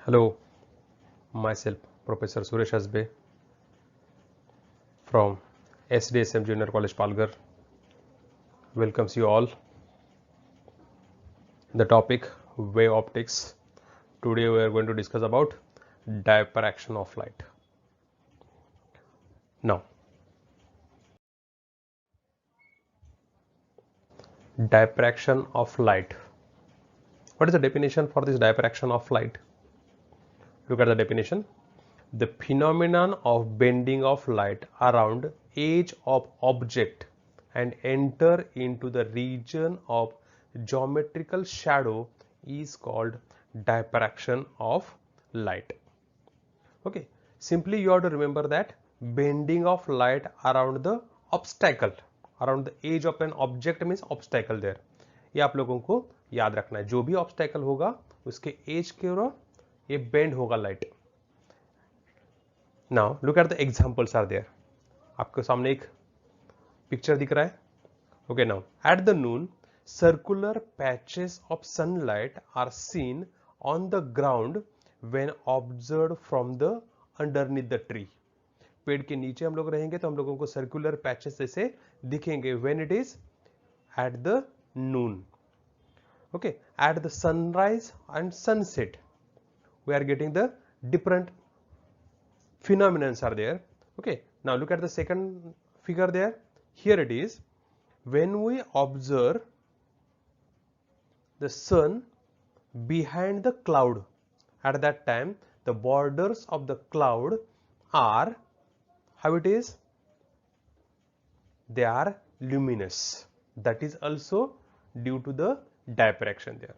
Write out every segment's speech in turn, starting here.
Hello, myself Professor Suresh Asbe from SDSM Junior College Palghar welcomes you all. The topic wave optics. Today we are going to discuss about diffraction of light. Now, diffraction of light. What is the definition for this diffraction of light? Look at the definition. The phenomenon of bending of light around edge of object and enter into the region of geometrical shadow is called diffraction of light. Okay, simply you have to remember that bending of light around the obstacle, around the edge of an object means obstacle there. ये आप लोगों को याद रखना है, जो भी obstacle होगा उसके एज के ओर ये बेंड होगा light. Now look at the examples are there. आपके सामने एक पिक्चर दिख रहा है. Okay, now at the noon circular patches of sunlight are seen on the ground when observed from the underneath the tree. पेड़ के नीचे हम लोग रहेंगे तो हम लोगों को सर्कुलर पैचेस जैसे दिखेंगे when it is at the noon. Okay, at the sunrise and sunset we are getting the different phenomena are there. Okay, now look at the second figure there. Here it is, when we observe the sun behind the cloud, at that time the borders of the cloud are, how it is, they are luminous. That is also due to the diffraction there.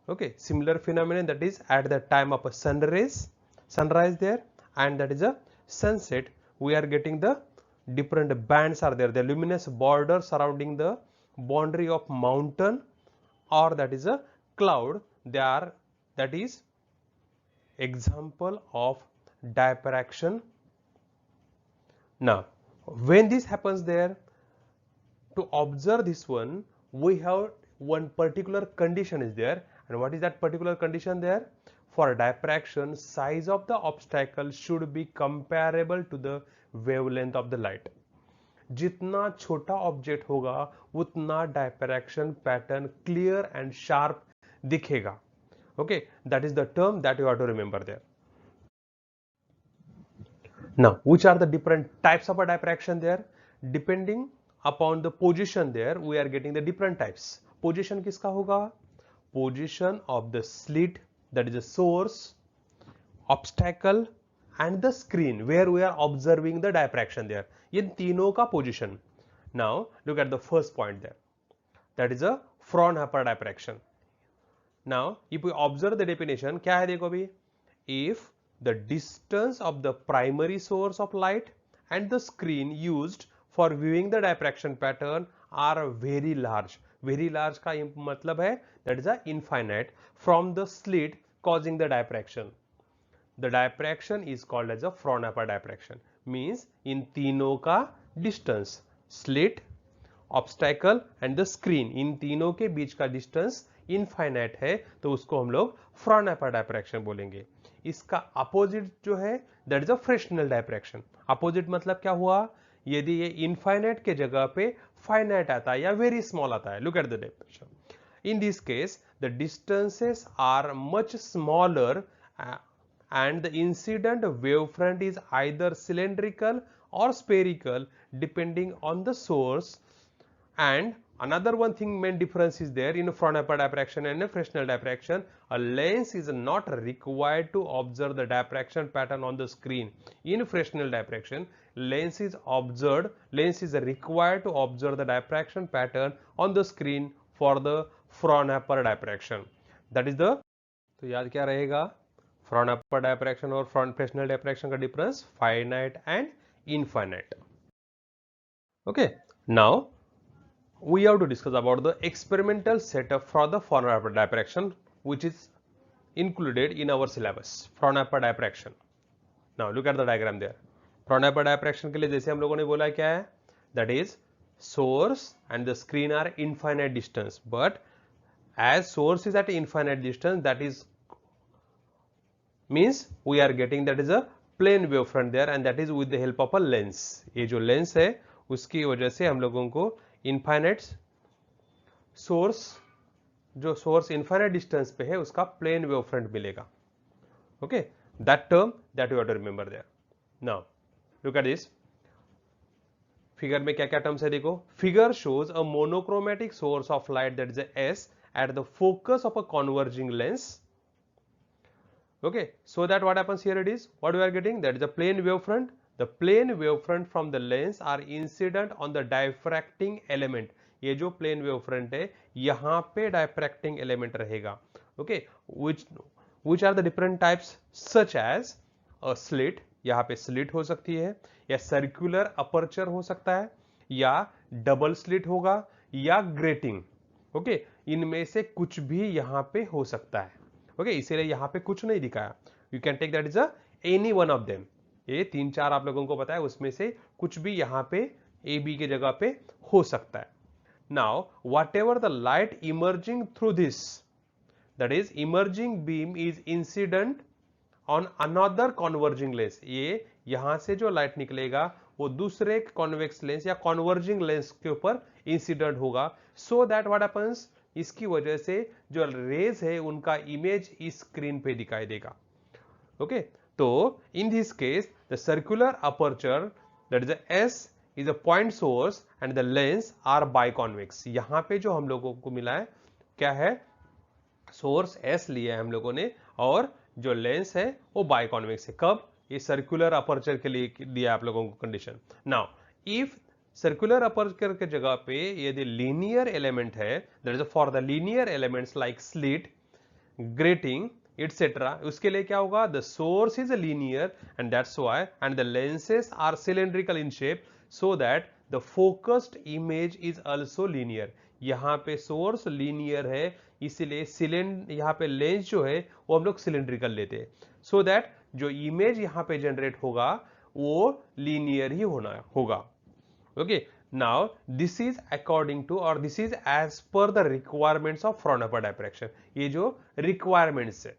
Okay, similar phenomenon, that is at the time of a sunrise there, and that is a sunset, we are getting the different bands are there, the luminous border surrounding the boundary of mountain or that is a cloud. They are, that is example of diffraction. Now when this happens there, to observe this one we have one particular condition is there, and what is that particular condition there? For diffraction, size of the obstacle should be comparable to the wavelength of the light. जितना छोटा object होगा उतना diffraction pattern clear and sharp दिखेगा. Okay, that is the term that you have to remember there. Now, which are the different types of a diffraction there? Depending upon the position there, we are getting the different types. Position किसका होगा? Position of the slit, that is the source, obstacle and the screen where we are observing the diffraction there. ये तीनों का position. Now look at the first point there, that is a Fraunhofer diffraction. Now if we observe the definition, क्या है देखो अभी, if the distance of the primary source of light and the screen used for viewing the diffraction pattern are very large. Very large का मतलब है that is a infinite from the slit causing the diffraction. The diffraction is called as a Fraunhofer diffraction. Means इन तीनों का distance, slit, obstacle and the screen, इन तीनों के बीच का distance infinite है तो उसको हम लोग Fraunhofer diffraction बोलेंगे. इसका अपोजिट जो है that is a Fresnel diffraction. Opposite मतलब क्या हुआ? यदि ये इनफाइनाइट के जगह पे फाइनाइट आता है या वेरी स्मॉल आता है. Look at the definition. In this case the distances are much smaller and the incident wavefront is either cylindrical or spherical depending on the source. And another one thing, main difference is there in Fraunhofer diffraction and Fresnel diffraction. A lens is not required to observe the diffraction pattern on the screen. In Fresnel diffraction, lens is required to observe the diffraction pattern on the screen for the Fraunhofer diffraction. That is the, तो याद क्या रहेगा? Fraunhofer diffraction और Fresnel diffraction का difference finite and infinite. Okay, now we have to discuss about the experimental setup for the Fraunhofer diffraction which is included in our syllabus. Fraunhofer diffraction. Now look at the diagram there. Fraunhofer diffraction के लिए जैसे हम लोगों ने बोला क्या है? That is source and the screen are infinite distance, but as source is at infinite distance, that is means we are getting that is a plane wavefront there and that is with the help of a lens. ये जो lens है उसकी वजह से हम लोगों को infinite source, जो सोर्स इनफाइनाइट डिस्टेंस पे है उसका प्लेन वेवफ्रंट मिलेगा. Okay, that term that you have to remember there. Now look at this figure में क्या क्या टर्म्स है देखो. Figure shows a monochromatic source of light that is S at the focus of a converging lens. Okay, so that what happens here it is, what we are getting, that is the plane wavefront. The plane wavefront from the lens are incident on the diffracting element. ये जो plane wavefront है यहाँ पे diffracting element रहेगा. Okay, which are the different types such as a slit, यहाँ पे slit हो सकती है, या circular aperture हो सकता है, या double slit होगा, या grating. ओके, इनमें से कुछ भी यहां पे हो सकता है. ओके, इसीलिए यहां पे कुछ नहीं दिखाया. You can take that is a any one of them. ये 3-4 आप लोगों को पता है, उसमें से कुछ भी यहां पे ए बी के जगह पे हो सकता है. Now what ever the light emerging through this, that is emerging beam is incident on another converging lens. ये यहां से जो लाइट निकलेगा वो दूसरे कॉन्वेक्स लेंस या कॉन्वर्जिंग लेंस के ऊपर इंसिडेंट होगा. सो दैट व्हाट हैपेंस, इसकी वजह से जो रेज है उनका इमेज इस स्क्रीन पे दिखाई देगा. ओके, तो in this case the circular aperture that is S is a point source and the lens are biconvex. यहां पे जो हम लोगों को मिला है क्या है, सोर्स एस लिया है हम लोगों ने और जो लेंस है वो बाइकॉन्वेक्स है. कब, ये सर्कुलर अपर्चर के लिए दिया आप लोगों को condition. Now if circular aperture के जगह पे यदि लीनियर एलिमेंट है, that is for the linear elements like slit, grating etcetera, उसके लिए क्या होगा, the source is linear and that's why and the lenses are cylindrical in shape so that the focused image is also linear. यहां पे source linear है इसीलिए यहाँ पे लेंस जो है वो हम लोग सिलेंड्रिकल लेते हैं, सो दैट जो इमेज यहाँ पे जनरेट होगा वो लीनियर ही होगा. Okay, now this is according to और this is as per the requirements of Fraunhofer diffraction. ये जो रिक्वायरमेंट्स है,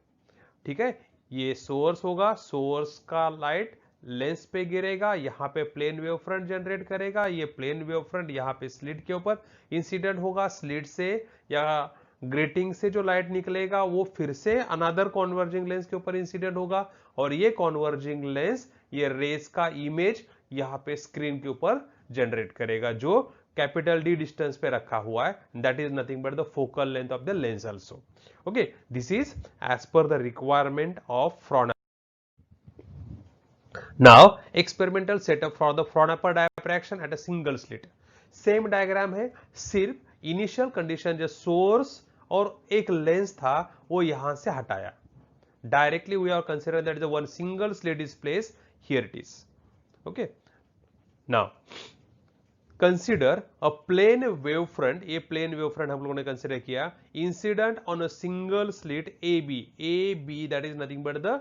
ठीक है, ये सोर्स होगा, सोर्स का लाइट लेंस पे गिरेगा, यहाँ पे प्लेन वेव फ्रंट जनरेट करेगा, ये प्लेन वेव फ्रंट यहाँ पे स्लिट के ऊपर इंसिडेंट होगा, स्लिट से या ग्रेटिंग से जो लाइट निकलेगा वो फिर से अनदर कॉन्वर्जिंग लेंस के ऊपर इंसिडेंट होगा और ये कॉन्वर्जिंग लेंस ये रेस का इमेज यहाँ पे स्क्रीन के ऊपर जनरेट करेगा जो कैपिटल डी डिस्टेंस पे रखा हुआ है. That is nothing but the focal length of the lens also. Okay, this is as per the requirement of Fraunhofer. Now experimental setup for the Fraunhofer diffraction at a single slit. Same diagram है, सिर्फ initial condition जो source और एक lens था वो यहां से हटाया. Directly we are consider that the one single slit is place, here it is. Okay, now consider a plane wave front. ये प्लेन वेव फ्रंट हम लोगों ने कंसिडर किया, incident on a single slit A B that is nothing but the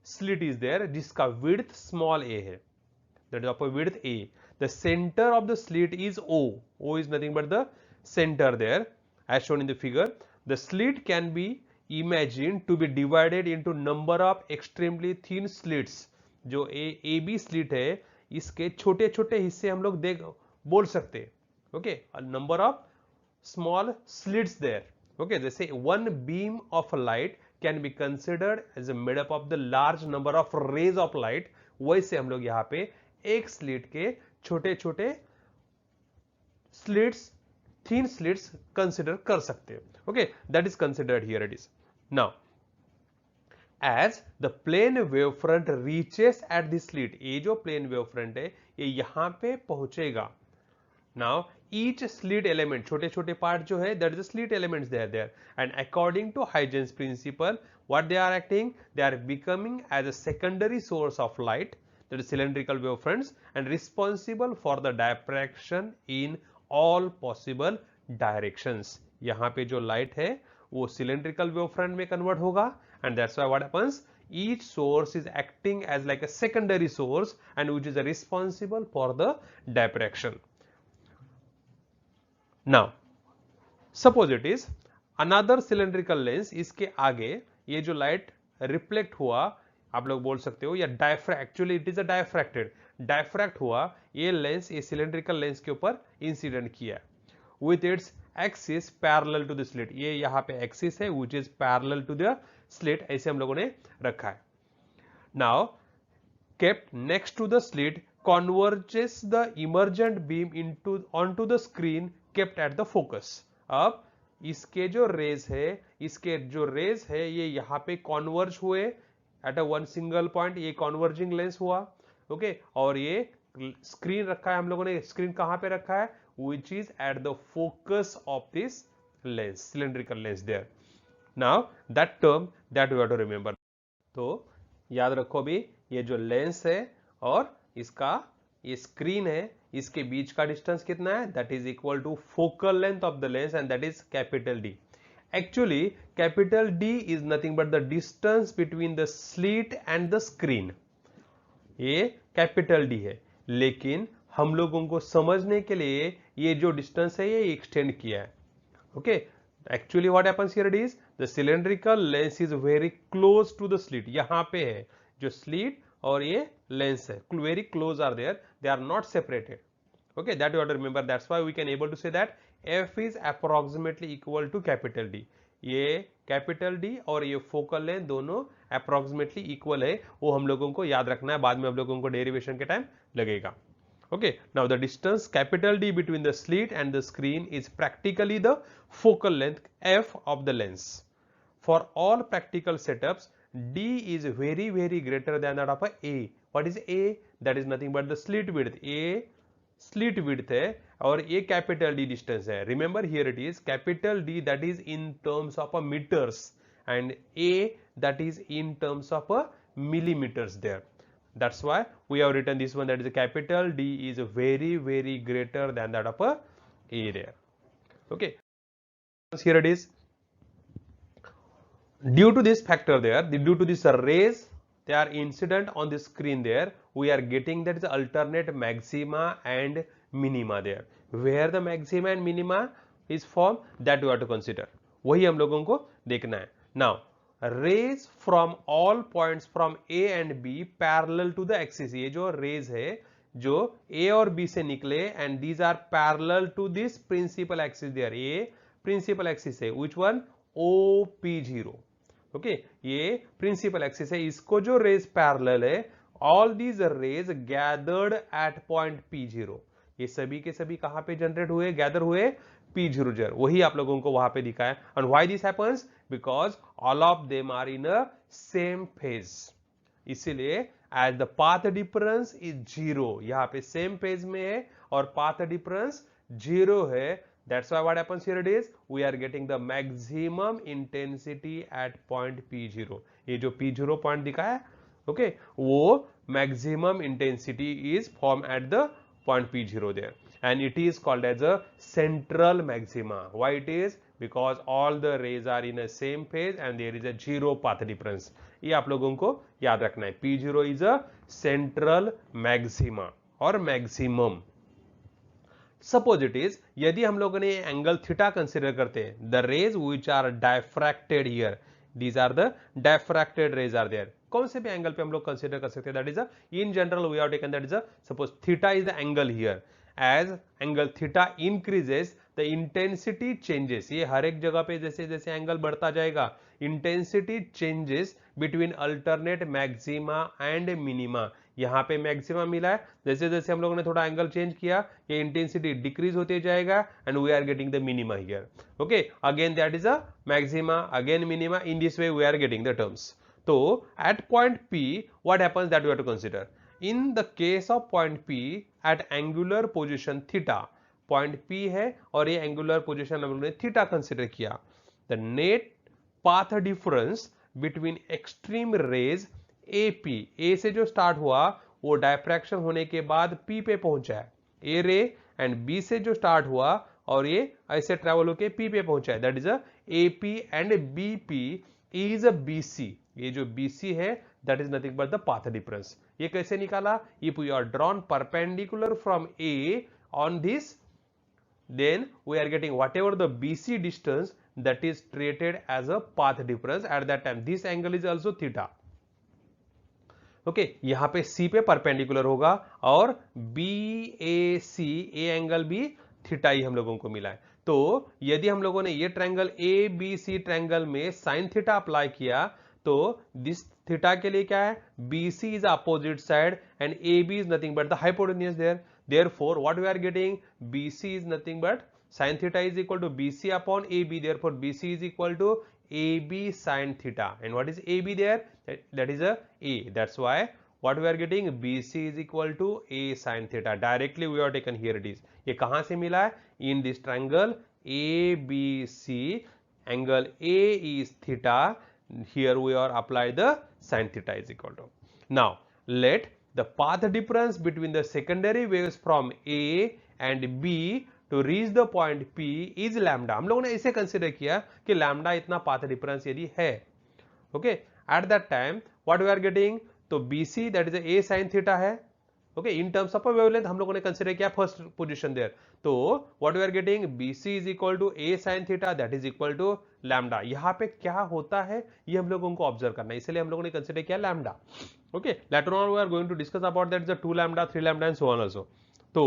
slit is there जिसका width small A है, that is of width A. The centre of the slit is O is nothing but the centre there as shown in the figure. The slit can be imagined to be divided into number of extremely thin slits. जो A B slit है इसके छोटे छोटे हिस्से हम लोग बोल सकते हैं. Okay, number of small slits there. Okay, जैसे one beam of light can be considered as made up of the large number of rays of light, वैसे हम लोग यहाँ पे एक स्लिट के छोटे छोटे स्लिट्स, thin slits consider कर सकते हैं. Okay, that is considered here it is. Now, as the plane wavefront reaches at the slit, ये जो plane wavefront है ये यहाँ पे पहुंचेगा. Now, each slit element, छोटे छोटे पार्ट जो है, that is the slit elements they are there, and according to Huygens principle, what they are acting, they are becoming as a secondary source of light, that is cylindrical wavefronts, and responsible for the diffraction in all possible directions. यहां पे जो light है वो cylindrical wavefront में convert होगा and that's why what happens, each source is acting as like a secondary source and which is responsible for the diffraction. Now suppose it is another cylindrical lens, इसके आगे ये जो light reflect हुआ आप लोग बोल सकते हो, या diffract, actually it is a diffracted, diffract हुआ, ये लेंस, ये सिलेंड्रिकल लेंस के ऊपर इंसिडेंट किया with its axis parallel to the slit, ये यहाँ पे एक्सिस है which is parallel to the slit, ऐसे हम लोगों ने रखा है। Now kept next to the slit converges the emergent beam into onto the screen kept at the focus। अब इसके जो रेज है ये यहाँ पे कॉन्वर्ज हुए at a one single point, ये कॉन्वर्जिंग लेंस हुआ, ओके, और ये स्क्रीन रखा है हम लोगों ने, स्क्रीन कहां पे रखा है, which is at the focus of this lens, cylindrical lens there. Now that term that we have to remember, तो याद रखो भी, ये जो लेंस है और इसका ये स्क्रीन है, इसके बीच का डिस्टेंस कितना है, that is equal to focal length of the lens and that is capital D. Actually capital D is nothing but the distance between the slit and the screen, ये कैपिटल डी है, लेकिन हम लोगों को समझने के लिए ये जो डिस्टेंस है ये एक्सटेंड किया है, okay. Actually what happens here is the cylindrical lens is very close to the slit, यहाँ पे है जो slit और ये lens है, very close are there, they are not separated, okay, that you have to remember, that's why we can able to say that f is approximately equal to capital D, ये capital D और ये focal length दोनों approximately equal है, वो हम लोगों को याद रखना है, बाद में हम लोगों को derivation के टाइम लगेगा। Okay, now the distance capital D between the slit and the screen is practically the focal length f of the lens. For all practical setups, D is very greater than that of a. What is A? That is nothing but the slit width. A slit width है और ये capital D distance है. Remember here it is capital D that is in terms of a meters and A that is in terms of a millimeters there. That's why we have written this one, that is a capital D is very greater than that of a there. Okay, here it is, due to this factor there, due to this rays they are incident on the screen there, we are getting that is alternate maxima and minima there, where the maxima and minima is formed, that we have to consider, वही हम लोगों को देखना है। Now rays from all points from A and B parallel to the axis, ये जो rays है जो A और B से निकले and these are parallel to this principal axis there, ये principal axis है, which one, OP0, okay, ये principal axis है, इसको जो rays parallel है, all these rays gathered at point P0, ये सभी के सभी कहां पे जनरेट हुए, गैदर हुए P0, वही आप लोगों को वहां पे दिखा है। and why this happens, because all of them are in a same phase, इसीलिए as the path difference is 0, यहाँ पे same phase में है और path difference 0 है, that's why what happens here it is we are getting the maximum intensity at point P0, ये जो P0 point दिखा है, okay, वो maximum intensity is formed at the point P0 there, and it is called as a central maxima. Why it is? Because all the rays are in a same phase and there is a 0 path difference. ये आप लोगों को याद रखना है, P0 is a central maxima और maximum. Suppose it is, यदि हम लोगों ने एंगल थीटा कंसिडर करते हैं, the rays which are diffracted here, these are the diffracted rays are there, कौन से भी एंगल पे हम लोग कंसिडर कर सकते हैं, that is a in general we have taken that is a suppose theta is the angle here, as angle theta increases the intensity changes, ये हर एक जगह पे जैसे जैसे एंगल बढ़ता जाएगा intensity changes between alternate maxima and minima, यहाँ पे मैक्सिमा मिला है, जैसे जैसे हम लोगों ने थोड़ा एंगल चेंज किया ये इंटेंसिटी डिक्रीज होते जाएगा and we are getting the minima here, okay, again that is a maxima again minima, in this way we are getting the terms. तो at point P, what happens that we have to consider? In the case of point P, at angular position theta, point P है और ये angular position हम लोगों ने theta consider किया, the net path difference between extreme rays AP, A से जो start हुआ वो diffraction होने के बाद P पे पहुंचा है, A ray, and B से जो start हुआ और ये ऐसे travel होके P पे पहुंचा है, that is a AP and BP is a BC, ये जो BC है that is nothing but the path difference, ये कैसे निकाला, if we are drawn perpendicular from A on this, then we are getting whatever the BC distance that is treated as a path difference at that time, this angle is also theta, okay यहाँ पे C पे perpendicular होगा और B A C A angle भी theta ही हम लोगों को मिला है। तो यदि हम लोगों ने ये triangle A B C triangle में साइन थीटा अप्लाई किया तो दिस थीटा के लिए क्या है, B C is opposite side and A B is nothing but the hypotenuse there, therefore what we are getting, BC is nothing but sin theta is equal to BC upon AB, therefore BC is equal to AB sin theta, and what is AB there, that is a A, that's why what we are getting, BC is equal to A sin theta, directly we are taken here it is। ये कहां से मिला है, in this triangle ABC angle A is theta, here we are apply the sin theta is equal to, now let the path difference between the secondary waves from A and B to reach the point P is lambda। हम लोगों ने इसे consider किया कि lambda इतना path difference यदि है, okay, at that time what we are getting, तो BC that is A sin theta है, okay, in terms of wavelength हम लोगों ने कंसिडर किया फर्स्ट पोजीशन देयर, तो what we are getting, BC is equal to A sin theta that is equal to lambda. यहाँ पे क्या होता है ये हम लोगों को ऑब्जर्व करना है, इसलिए हम लोगों ने कंसिडर किया lambda. Okay, later on we are going to discuss about that, the 2 lambda, 3 lambda and so on also. So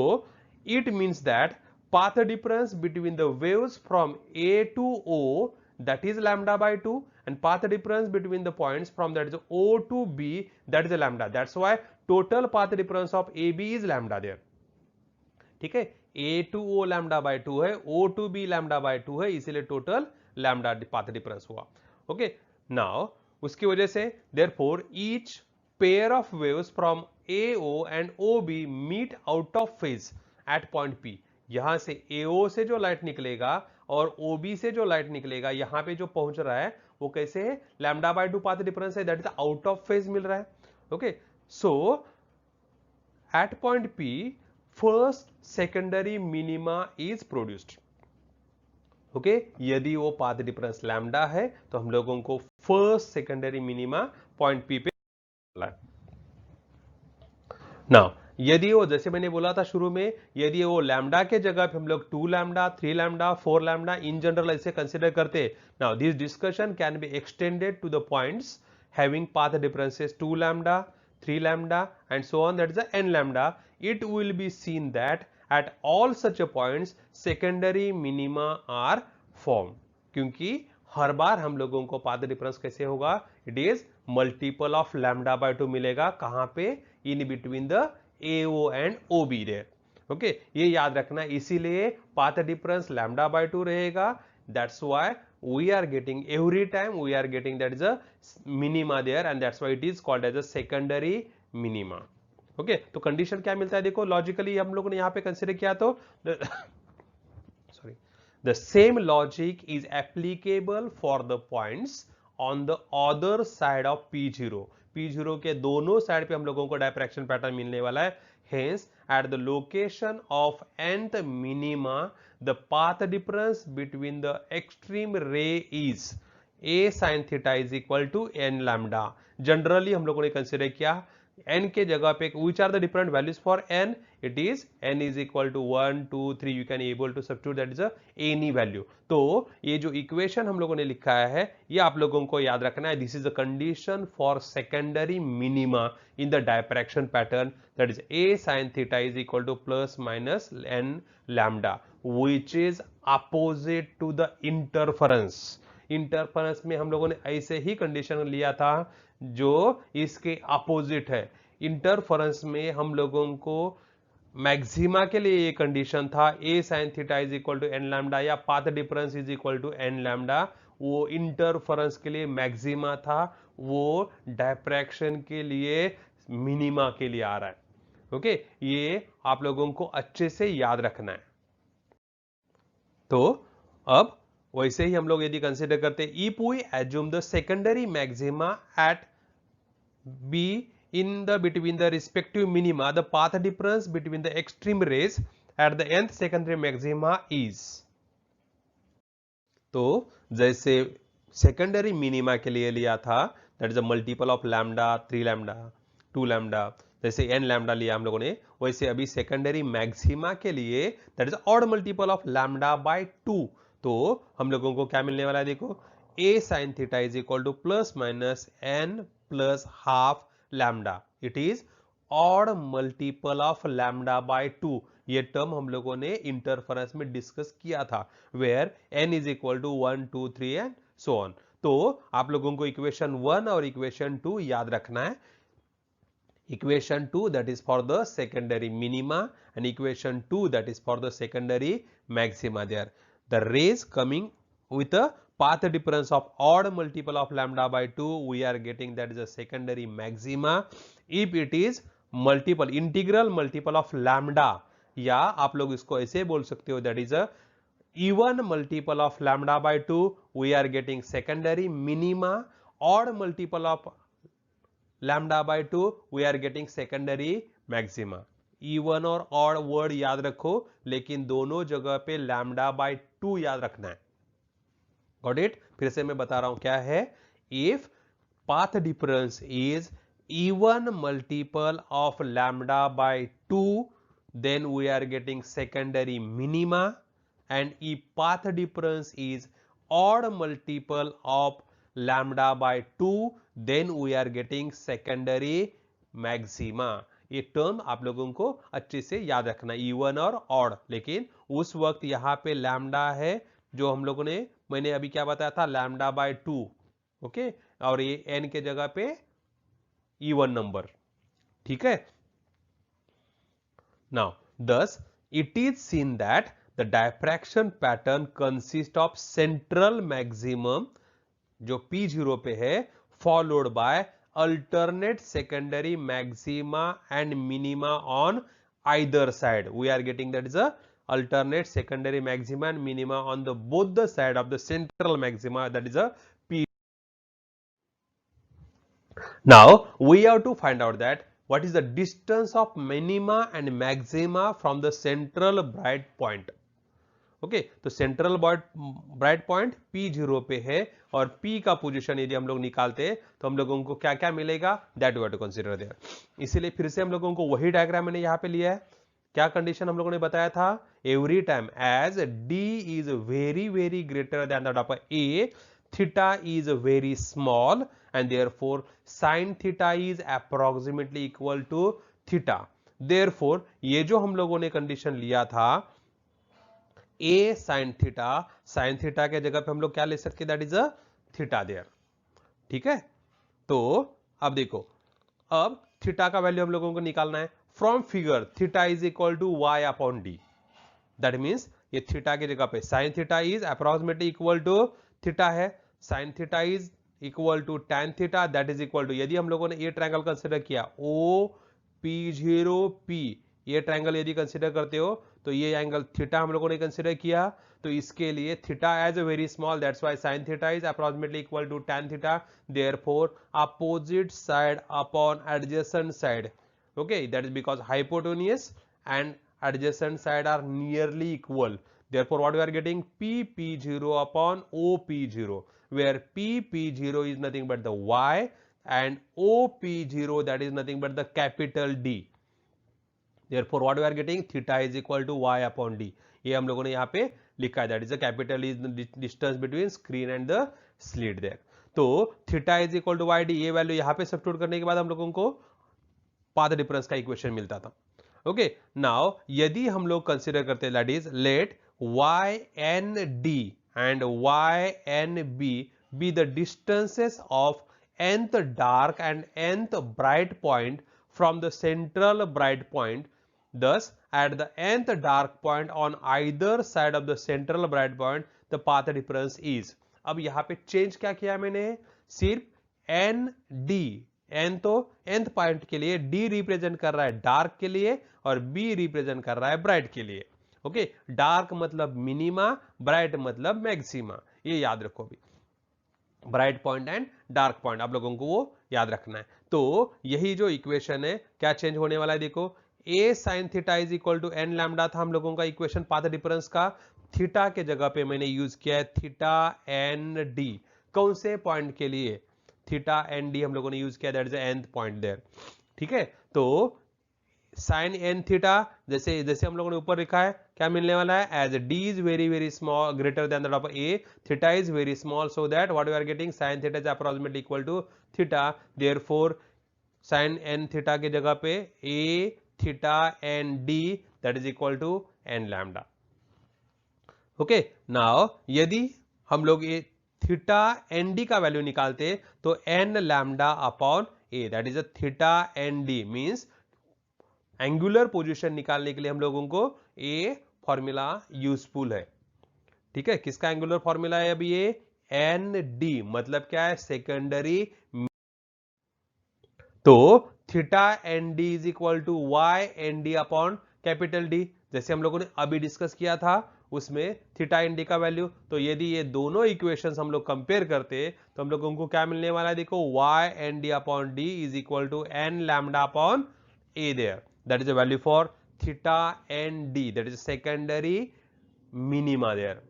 it means that path difference between the waves from A to O, that is lambda by 2, and path difference between the points from that is O to B, that is a lambda, that's why total path difference of AB is lambda there। ठीक है, A to O lambda by 2 है, O to B lambda by 2 है, इसीलिए total lambda path difference हुआ। Okay, now उसकी वजह से therefore each pair of waves from AO and OB meet out of phase at point P। यहां से AO से जो लाइट निकलेगा और OB से जो लाइट निकलेगा, यहां पे जो पहुंच रहा है वो कैसे है, लैम्डा बाय 2 पाथ डिफरेंस है, that is out of phase मिल रहा है। Okay, so at point P first secondary minima is produced. Okay, यदि वो पाथ डिफरेंस लैम्डा है तो हम लोगों को first secondary minima point P पे नाउ यदि वो, जैसे मैंने बोला था शुरू में, यदि वो लैम्डा के जगह पे हम लोग 2 lambda, 3 lambda, 4 lambda in general ऐसे कंसीडर करते, now this discussion can be extended to the points having path differences 2 lambda, 3 lambda and so on, that is the n lambda, it will be seen that at all such a points secondary minima are formed। क्योंकि हर बार हम लोगों को path difference कैसे होगा, it is multiple of lambda by 2 मिलेगा, कहां पे, in between the AO and OB there. Okay, ये याद रखना, इसीलिए पाथ डिफरेंस लैम्डा बाय 2 रहेगा, that's why we are getting every time we are getting that is a minima there and that's why it is called as a secondary minima। Okay, तो condition क्या मिलता है, देखो logically हम लोगों ने यहां पे कंसीडर किया तो sorry, the same logic is applicable for the points on the other side of P0। P0 के दोनों साइड पे हम लोगों को डायफ्रैक्शन पैटर्न मिलने वाला है, hence at the location of nth minima the path difference between the extreme ray is A sin theta is equal to n lambda। Generally हम लोगों ने कंसिडर किया n के जगह पे, which are the different values for n, it is n is equal to 1 2 3, you can able to substitute that is a any value। तो ये जो इक्वेशन हम लोगों ने लिखा है ये आप लोगों को याद रखना है, this is the condition for secondary minima in the diffraction pattern, that is A sin theta is equal to plus minus n lambda which is opposite to the interference। Interference में हम लोगों ने ऐसे ही कंडीशन लिया था जो इसके opposite है। इंटरफेरेंस में हम लोगों को मैक्सिमा के लिए ये कंडीशन था A sin theta is equal to n lambda या path difference is equal to n lambda, वो इंटरफेरेंस के लिए मैक्सिमा था, वो डायफ्रैक्शन के लिए मिनिमा के लिए आ रहा है। ओके, ये आप लोगों को अच्छे से याद रखना है। तो अब वैसे ही हम लोग यदि कंसीडर करते, if we assume the secondary maxima at B in the between the respective minima, the path difference between the extreme rays at the nth secondary maxima is। तो जैसे सेकेंडरी मिनिमा के लिए लिया था, that is a multiple of lambda, 3 lambda, 2 lambda, जैसे n lambda लिया हम लोगों ने, वैसे अभी सेकेंडरी मैक्सिमा के लिए that is odd multiple of lambda by 2। तो हम लोगों को क्या मिलने वाला है, देखो A sin theta is equal two plus minus n plus half lambda, it is odd multiple of lambda by 2। ये टर्म हम लोगों ने इंटरफेरेंस में डिस्कस किया था, where n is equal to 1 2 3 and so on. तो आप लोगों को इक्वेशन 1 और इक्वेशन 2 याद रखना है। Equation 2 that is for the secondary minima and equation 2 that is for the secondary maxima there. The rays coming with a path difference of odd multiple of lambda by 2, we are getting that is a secondary maxima. If it is multiple integral multiple of lambda, या आप लोग इसको ऐसे बोल सकते हो that is a even multiple of lambda by 2, we are getting secondary minima. Odd multiple of lambda by 2 we are getting secondary maxima. Even और odd word याद रखो, लेकिन दोनों जगह पे लैम्डा बाय 2 याद रखना है। Got it? फिर से मैं बता रहा हूं क्या है। If path difference is even multiple of lambda by 2, then we are getting secondary minima. And if path difference is odd multiple of lambda by 2, then we are getting secondary maxima। ये term आप लोगों को अच्छे से याद रखना, even और odd. लेकिन उस वक्त यहां पे लैम्डा है जो हम लोगों ने, मैंने अभी क्या बताया था, लैम्डा बाय 2, ओके, और ये n के जगह पे इवन नंबर, ठीक है। Now thus it is seen that the diffraction pattern consists of central maximum जो P0 पे है, followed by alternate secondary maxima and minima on either side. We are getting that is a alternate secondary maxima and minima on the both the side of the central maxima, that is a P. Now we have to find out that what is the distance of minima and maxima from the central bright point। Okay, तो central bright point P0 पे है, और P का position यदि हम लोग निकालते हैं तो हम लोगों को क्या क्या मिलेगा, that we have to consider there. इसीलिए फिर से हम लोगों को वही डायग्राम मैंने यहां पे लिया है। क्या कंडीशन हम लोगों ने बताया था, every time as D is very very greater than that of A, theta is very small and therefore sin theta is approximately equal to theta. Therefore ये जो हम लोगों ने कंडीशन लिया था ए साइन थीटा के जगह पे हम लोग क्या ले सकते, that is a theta there, ठीक है। तो अब देखो, अब थीटा का वैल्यू हम लोगों को निकालना है from figure. Theta is equal to y upon d, that means ये थीटा की जगह पे sine theta is approximately equal to theta है, sine theta is equal to tan theta, that is equal to, यदि हम लोगों ने ये ट्रायंगल कंसिडर किया ओ P0 P, ये ट्रायंगल यदि कंसिडर करते हो तो ये एंगल थीटा हम लोगों ने कंसिडर किया, तो इसके लिए theta as a very small, that's why sin theta is approximately equal to tan theta. Therefore opposite side upon adjacent side, okay, that is because hypotenuse and adjacent side are nearly equal. Therefore what we are getting, P0 upon OP0, where P0 is nothing but the y and OP0 that is nothing but the capital D. Therefore what we are getting, theta is equal to y upon d। ये हम लोगों ने यहाँ पे लिखा है, that is the capital is the distance between screen and the slit there। तो theta is equal to yd, ये वैल्यू यहाँ पे सब्स्टिट्यूट करने के बाद हम लोगों को पाथ डिफरेंस का इक्वेशन मिलता था। ओके, नाउ यदि हम लोग कंसीडर करते हैं, that is let Y N D and Y N B be the distances of nth dark and nth bright point from the central bright point, thus at the nth dark point on either side of the central bright point the path difference is। अब यहां पे change क्या किया मैंने, सिर्फ N D, N तो nth point के लिए, डी रिप्रेजेंट कर रहा है डार्क के लिए और बी रिप्रेजेंट कर रहा है ब्राइट के लिए। ओके, डार्क मतलब मिनिमा, ब्राइट मतलब मैक्सिमा, ये याद रखो भी, bright point and dark point आप लोगों को वो याद रखना है। तो यही जो इक्वेशन है, क्या चेंज होने वाला है, देखो a sin theta is equal to n lambda था हम लोगों का इक्वेशन पाथ डिफरेंस का, थीटा के जगह पे मैंने यूज किया है थीटा एन डी। कौन से पॉइंट के लिए, थीटा एन डी हम लोगों ने यूज किया, that is nth point there, ठीक है। तो साइन एन थीटा, जैसे जैसे हम लोगों ने ऊपर लिखा है, क्या मिलने वाला है, as d is very very small greater than that of a, theta is very small, so that what we are getting, sine theta is approximately equal to theta. Therefore sine n theta के जगह पे a theta n d that is equal to n lambda. Okay, now यदि हम लोग ये theta n d का value निकालते तो n lambda upon a that is a theta n d means angular position निकालने के लिए हम लोगों को ए फॉर्मूला यूजफुल है। ठीक है, किसका एंगुलर फॉर्मूला है अभी ये एन डी, मतलब क्या है सेकेंडरी। तो theta n d is equal to y N d upon capital D, जैसे हम लोगों ने अभी डिस्कस किया था उसमें थीटा एन डी का वैल्यू। तो यदि ये दोनों इक्वेशंस हम लोग कंपेयर करते तो हम लोगों को क्या मिलने वाला है, देखो y N d upon d is equal to n lambda upon a there, that is the value for theta n d, that is secondary minima there.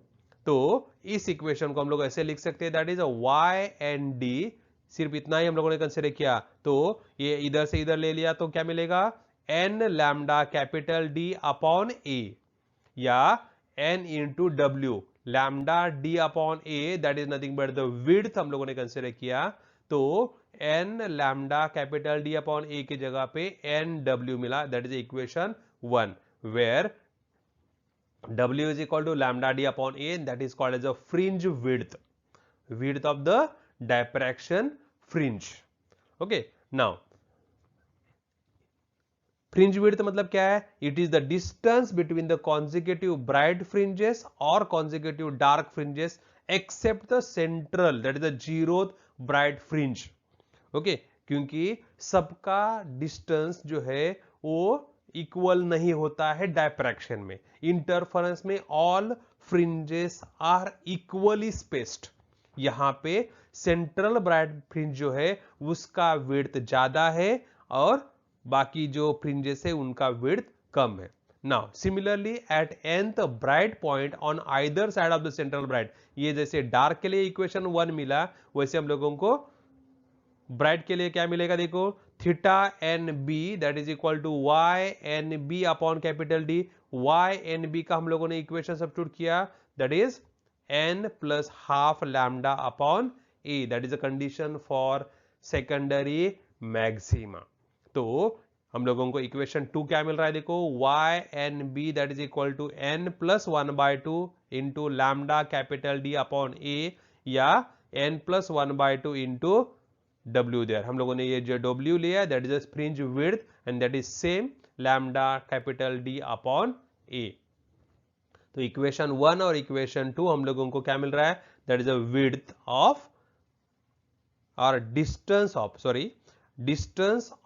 तो इस इक्वेशन को हम लोग ऐसे लिख सकते हैं that is y N d, सिर्फ इतना ही हम लोगों ने कंसिडर किया। तो ये इधर से इधर ले लिया तो क्या मिलेगा n lambda capital D upon a, या n into W lambda D upon a that is nothing but the width हम लोगों ने कंसिडर किया। तो n lambda capital D upon a की जगह पे एन डब्ल्यू मिला, that is equation 1 where W is equal to lambda d upon A, that is called as a fringe width, width of the diffraction fringe. Okay, now fringe width मतलब क्या है, it is the distance between the consecutive bright fringes or consecutive dark fringes except the central, that is the zeroth bright fringe. Okay, क्योंकि सबका distance जो है वो equal नहीं होता है डायफ्रैक्शन में, इंटरफेरेंस में all fringes are equally spaced. यहां पे सेंट्रल ब्राइट फ्रिंज जो है उसका विड्थ ज्यादा है और बाकी जो फ्रिंजेस है उनका विड्थ कम है। Now similarly at nth bright point on either side of the central bright, ये जैसे डार्क के लिए इक्वेशन 1 मिला वैसे हम लोगों को ब्राइट के लिए क्या मिलेगा, देखो theta n B that is equal to y N b upon capital D. Y N b का हम लोगों ने इक्वेशन सब्स्टिट्यूट किया that is n plus half lambda upon a, that is a condition for secondary maxima. तो हम लोगों को equation 2 क्या मिल रहा है, देखो y N B that is equal to n plus 1/2 into lambda capital D upon a, या n plus 1/2 into W there. हम लोगों ने ये जो W लिया that is a fringe width and that is same lambda capital D upon A। तो equation 1 और equation 2 हम लोगों को क्या मिल रहा है, that is a width of और distance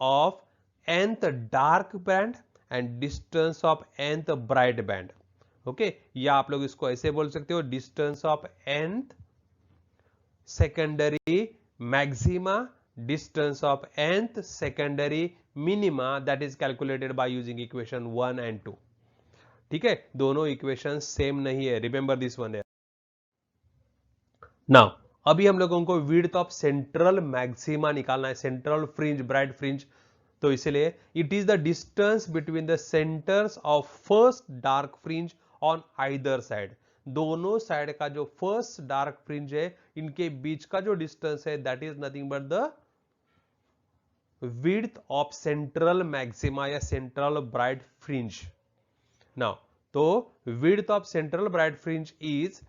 of nth dark band and distance of nth bright band. Okay, या आप लोग इसको ऐसे बोल सकते हो distance of nth secondary maxima, distance of nth secondary minima that is calculated by using equation 1 and 2. ठीक है, दोनों इक्वेशन सेम नहीं है, रिमेंबर दिस वन है। नाउ अभी हम लोगों को विड्थ ऑफ सेंट्रल मैक्सिमा निकालना है, सेंट्रल फ्रिंज ब्राइट फ्रिंज। तो इसलिए it is the distance between the centres of first dark fringe on either side. दोनों साइड का जो फर्स्ट डार्क फ्रिंज है इनके बीच का जो डिस्टेंस है that is nothing but the width of central maxima या सेंट्रल ब्राइट फ्रिंज। नाउ तो width of central bright fringe is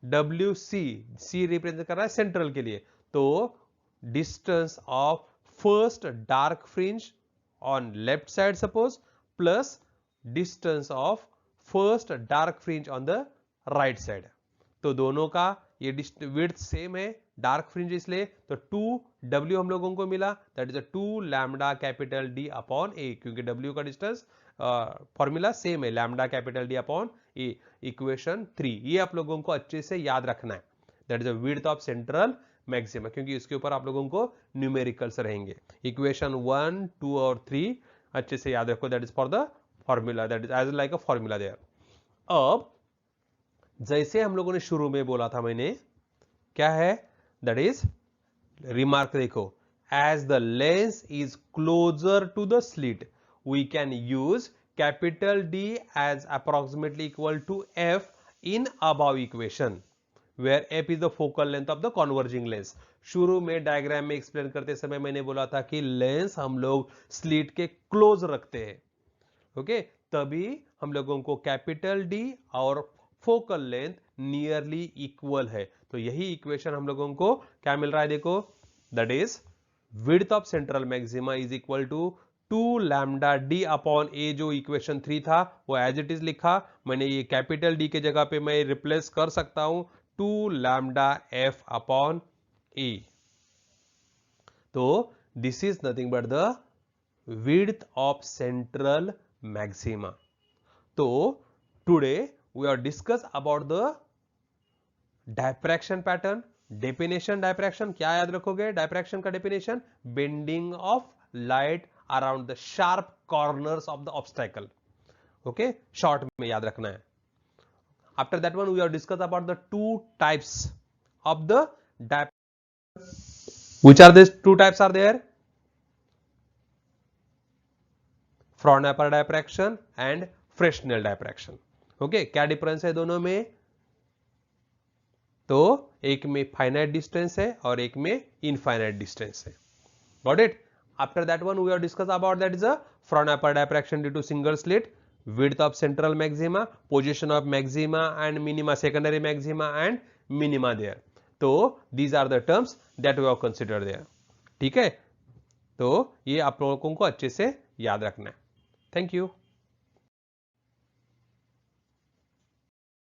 WC, C represent कर रहा है सेंट्रल के लिए, तो distance of first dark fringe on left side suppose plus distance of first dark fringe on the right side. तो दोनों का ये विड्थ सेम है, डार्क फ्रिंज इसलिए तो 2W हम लोगों को मिला that is a 2 lambda capital D upon A, क्योंकि W का डिस्टेंस फॉर्मूला सेम है lambda capital D upon A। Equation 3 ये आप लोगों को अच्छे से याद रखना है, that is a width of central maxima, क्योंकि इसके ऊपर आप लोगों को न्यूमेरिकल्स रहेंगे। इक्वेशन 1, 2 और 3 अच्छे से याद रखो, that is for the formula, that is as like a formula there. अब जैसे हम लोगों ने शुरू में बोला था मैंने क्या है, दैट इज रिमार्क देखो, as the lens is closer to the slit we can use capital D as approximately equal to F in above equation. where f is the focal length of the converging lens. शुरू में diagram में explain करते समय मैंने बोला था कि lens हम लोग स्लिट के क्लोज रखते हैं, ओके, तभी हम लोगों को कैपिटल डी और फोकल लेंथ नियरली इक्वल है। तो यही इक्वेशन हम लोगों को क्या मिल रहा है, देखो, that is width of central maxima is equal to 2 lambda D upon a. जो इक्वेशन 3 था वो एज इट इज लिखा, मैंने ये कैपिटल डी के जगह पे मैं रिप्लेस कर सकता हूं 2 लैम्डा एफ अपॉन ए। तो this is nothing but the width of central maxima. तो today we are discuss about the diffraction pattern. Definition diffraction क्या याद रखोगे? डायफ्रैक्शन का definition bending of light around the sharp corners of the obstacle. Okay, short में याद रखना है। After that one we are discuss about the two types of the which are this two types are there? Fraunhofer diffraction and Fresnel diffraction. Okay, क्या difference है दोनों में? तो एक में फाइनाइट डिस्टेंस है और एक में इनफाइनाइट डिस्टेंस है। Got it? After that one we are discuss about that is a Fraunhofer diffraction due to single slit, width of central maxima, position of maxima and minima, secondary maxima and minima there. तो these are the terms that we have considered there. ठीक है, तो ये आप लोगों को अच्छे से याद रखना है। Thank you.